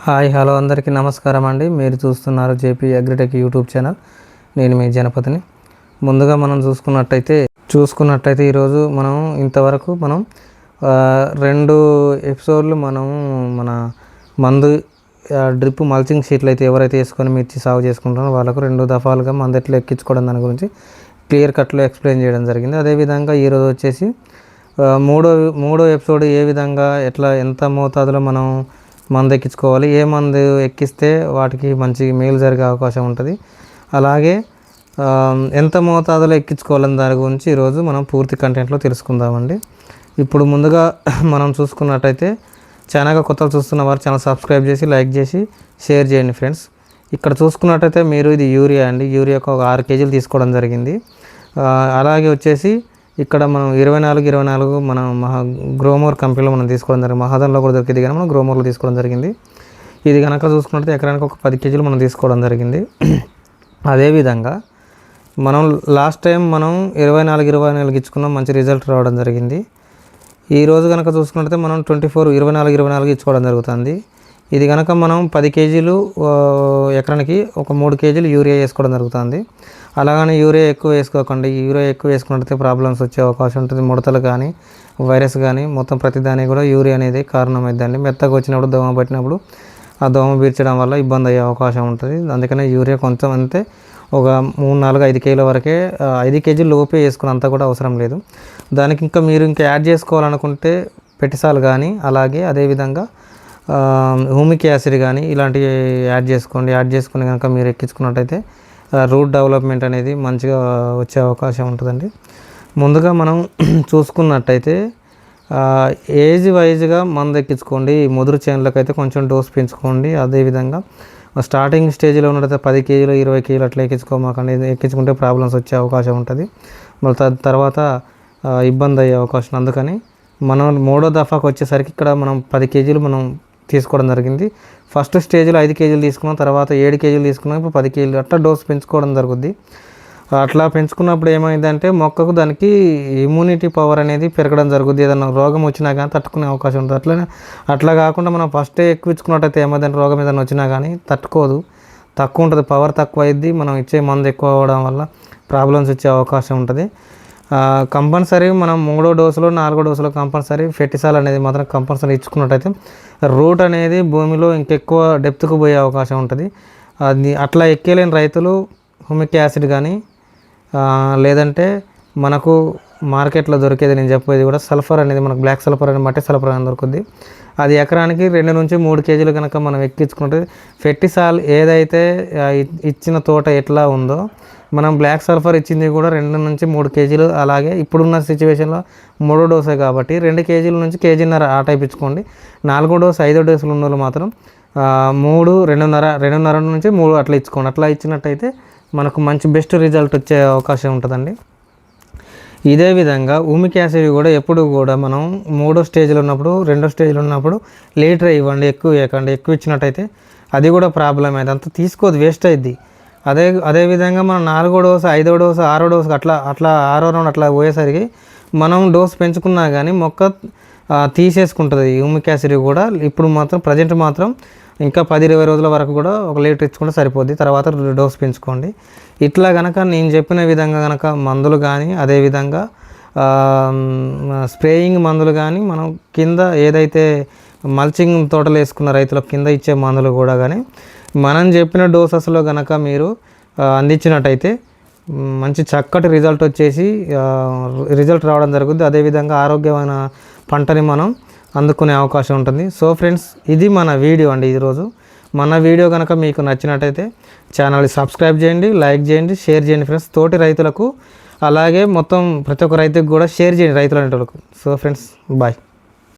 Hi hello అందరికీ నమస్కారం అండి. మీరు చూస్తున్నారు జేపీ అగ్రిటెక్ యూట్యూబ్ ఛానల్. నేను మీ జనపతిని. ముందుగా మనం చూసుకున్నట్టయితే ఈరోజు మనం ఇంతవరకు మనం 2 ఎపిసోడ్లు మన మందు డ్రిప్ మల్చింగ్ షీట్లు అయితే ఎవరైతే వేసుకొని మిర్చి సాగు చేసుకుంటారో వాళ్ళకు 2 దఫాలుగా మందు ఎట్లా ఎక్కించుకోవడం దాని గురించి క్లియర్ కట్లో ఎక్స్ప్లెయిన్ చేయడం జరిగింది. అదేవిధంగా ఈరోజు వచ్చేసి మూడో ఎపిసోడ్ ఏ విధంగా ఎంత మోతాదులో మనం మందు ఎక్కించుకోవాలి, ఏ మందు ఎక్కిస్తే వాటికి మంచి మేలు జరిగే అవకాశం ఉంటుంది, అలాగే ఎంత మోతాదులో ఎక్కించుకోవాలని దాని గురించి ఈరోజు మనం పూర్తి కంటెంట్లో తెలుసుకుందామండి. ఇప్పుడు ముందుగా మనం చూసుకున్నట్టయితే ఛానల్గా కొత్తగా చూస్తున్న వారు ఛానల్ సబ్స్క్రైబ్ చేసి లైక్ చేసి షేర్ చేయండి ఫ్రెండ్స్. ఇక్కడ చూసుకున్నట్టయితే మీరు ఇది యూరియా అండి. యూరియాకు ఒక 6 కేజీలు తీసుకోవడం జరిగింది. అలాగే వచ్చేసి ఇక్కడ మనం 24 మనం గ్రోమోర్ కంపెనీలో మనం తీసుకోవడం జరిగింది. మహాదన్లో కూడా దొరికింది కానీ మనం గ్రోమోర్లో తీసుకోవడం జరిగింది. ఇది కనుక చూసుకున్నట్లయితే ఎకరానికి ఒక 10 కేజీలు మనం తీసుకోవడం జరిగింది. అదేవిధంగా మనం లాస్ట్ టైం మనం 24 ఇచ్చుకున్నాం, మంచి రిజల్ట్ రావడం జరిగింది. ఈరోజు కనుక చూసుకున్నట్లయితే మనం 24 ఇచ్చుకోవడం జరుగుతుంది. ఇది కనుక మనం 10 కేజీలు ఎకరానికి ఒక 3 కేజీలు యూరియా వేసుకోవడం జరుగుతుంది. అలాగని యూరియా ఎక్కువ వేసుకోకండి. యూరియా ఎక్కువ వేసుకున్నట్లయితే ప్రాబ్లమ్స్ వచ్చే అవకాశం ఉంటుంది. ముడతలు కానీ వైరస్ కానీ మొత్తం ప్రతిదానికి కూడా యూరియా అనేది కారణమైందండి. మెత్తగా వచ్చినప్పుడు దోమ పట్టినప్పుడు ఆ దోమ పీల్చడం వల్ల ఇబ్బంది అయ్యే అవకాశం ఉంటుంది. అందుకనే యూరియా కొంచెం అంతే ఒక 3, 4, 5 కేజీల వరకే 5 కేజీలు లోపే వేసుకున్నంత కూడా అవసరం లేదు. దానికి మీరు యాడ్ చేసుకోవాలనుకుంటే పెటిసాల్ కానీ అలాగే అదేవిధంగా హ్యూమిక్ యాసిడ్ కానీ ఇలాంటివి యాడ్ చేసుకొని కనుక మీరు ఎక్కించుకున్నట్టయితే రూట్ డెవలప్మెంట్ అనేది మంచిగా వచ్చే అవకాశం ఉంటుందండి. ముందుగా మనం చూసుకున్నట్టయితే ఏజ్ వైజ్గా మందు ఎక్కించుకోండి. ముదురు చేనులకు అయితే కొంచెం డోస్ పెంచుకోండి. అదేవిధంగా స్టార్టింగ్ స్టేజ్లో ఉన్నట్టయితే 10 కేజీలు 20 కేజీలు అట్లా ఎక్కించుకోమాకండి. ఎక్కించుకుంటే ప్రాబ్లమ్స్ వచ్చే అవకాశం ఉంటుంది. మళ్ళీ తర్వాత ఇబ్బంది అయ్యే అవకాశం. అందుకని మనం 3వ దఫాకు వచ్చేసరికి ఇక్కడ మనం 10 కేజీలు మనం తీసుకోవడం జరిగింది. ఫస్ట్ స్టేజ్లో 5 కేజీలు తీసుకున్నాం, తర్వాత 7 కేజీలు తీసుకున్నాం, ఇప్పుడు 10 కేజీలు అట్లా డోస్ పెంచుకోవడం జరుగుద్ది. అట్లా పెంచుకున్నప్పుడు ఏమైందంటే మొక్కకు దానికి ఇమ్యూనిటీ పవర్ అనేది పెరగడం జరుగుద్ది. ఏదైనా రోగం వచ్చినా కానీ తట్టుకునే అవకాశం ఉంటుంది. అట్లా కాకుండా మనం ఫస్టే ఎక్కువ ఇచ్చుకున్నట్టయితే ఏమైందంటే రోగం ఏదైనా వచ్చినా కానీ తట్టుకోదు, తక్కువ ఉంటుంది, పవర్ తక్కువ అయింది. మనం ఇచ్చే మందు ఎక్కువ అవ్వడం వల్ల ప్రాబ్లమ్స్ వచ్చే అవకాశం ఉంటుంది. కంపల్సరీ మనం 3వ డోసులో 4వ డోసులో కంపల్సరీ ఫెర్టిసాల్ అనేది మాత్రం కంపల్సరీ ఇచ్చుకున్నట్టయితే రూట్ అనేది భూమిలో ఇంకెక్కువ డెప్త్కు పోయే అవకాశం ఉంటుంది. అది అట్లా ఎక్కేలేని రైతులు హ్యూమిక్ యాసిడ్ కానీ లేదంటే మనకు మార్కెట్లో దొరికేది, నేను చెప్పేది కూడా సల్ఫర్ అనేది మనకు బ్లాక్ సల్ఫర్ అని మట్టి సల్ఫర్ అని దొరుకుద్ది. అది ఎకరానికి 2 నుంచి 3 కేజీలు కనుక మనం ఎక్కించుకుంటే ఫెర్టిసాల్ ఏదైతే ఇచ్చిన తోట ఎట్లా ఉందో మనం బ్లాక్ సల్ఫర్ ఇచ్చింది కూడా 2 నుంచి 3 కేజీలు. అలాగే ఇప్పుడున్న సిచ్యువేషన్లో 3వ డోసే కాబట్టి 2 కేజీల నుంచి 1.5 కేజీన్నర ఆ టైప్ ఇచ్చుకోండి. 4వ డోసు 5వ డోసులు ఉన్న వాళ్ళు మాత్రం 2.5 నుంచి 3 అట్లా ఇచ్చుకోండి. అట్లా ఇచ్చినట్టయితే మనకు మంచి బెస్ట్ రిజల్ట్ వచ్చే అవకాశం ఉంటుందండి. ఇదే విధంగా హ్యూమిక్ యాసిడ్ కూడా ఎప్పుడు కూడా మనం 3వ స్టేజ్లో ఉన్నప్పుడు 2వ స్టేజ్లో ఉన్నప్పుడు లీటర్ ఇవ్వండి, ఎక్కువ ఇవ్వకండి. ఎక్కువ ఇచ్చినట్టయితే అది కూడా ప్రాబ్లం అయింది, అంత తీసుకోదు, వేస్ట్ అయింది. అదేవిధంగా మనం 4వ డోసు 5వ డోసు 6వ డోసు అట్లా 6వ రౌండ్ అట్లా పోయేసరికి మనం డోసు పెంచుకున్నా కానీ మొక్క తీసేసుకుంటుంది హ్యూమిక్ యాసిడ్ కూడా. ఇప్పుడు మాత్రం ప్రజెంట్ మాత్రం ఇంకా 10-20 రోజుల వరకు కూడా 1 లీటర్ ఇచ్చుకుంటే సరిపోద్ది. తర్వాత డోస్ పెంచుకోండి. ఇట్లా కనుక నేను చెప్పిన విధంగా కనుక మందులు కానీ అదేవిధంగా స్ప్రేయింగ్ మందులు కానీ మనం కింద ఏదైతే మల్చింగ్ తోటలు వేసుకున్న రైతులకు కింద ఇచ్చే మందులు కూడా కానీ మనం చెప్పిన డోసెస్లో కనుక మీరు అందించినట్టయితే మంచి చక్కటి రిజల్ట్ వచ్చేసి రిజల్ట్ రావడం జరుగుతుంది. అదేవిధంగా ఆరోగ్యమైన పంటని మనం అందుకునే అవకాశం ఉంటుంది. సో ఫ్రెండ్స్, ఇది మన వీడియో అండి. ఈరోజు మన వీడియో కనుక మీకు నచ్చినట్టయితే ఛానల్ని సబ్స్క్రైబ్ చేయండి, లైక్ చేయండి, షేర్ చేయండి ఫ్రెండ్స్. తోటి రైతులకు అలాగే మొత్తం ప్రతి ఒక్క రైతుకు కూడా షేర్ చేయండి, రైతులు అనేటోళ్ళకు. So friends, bye.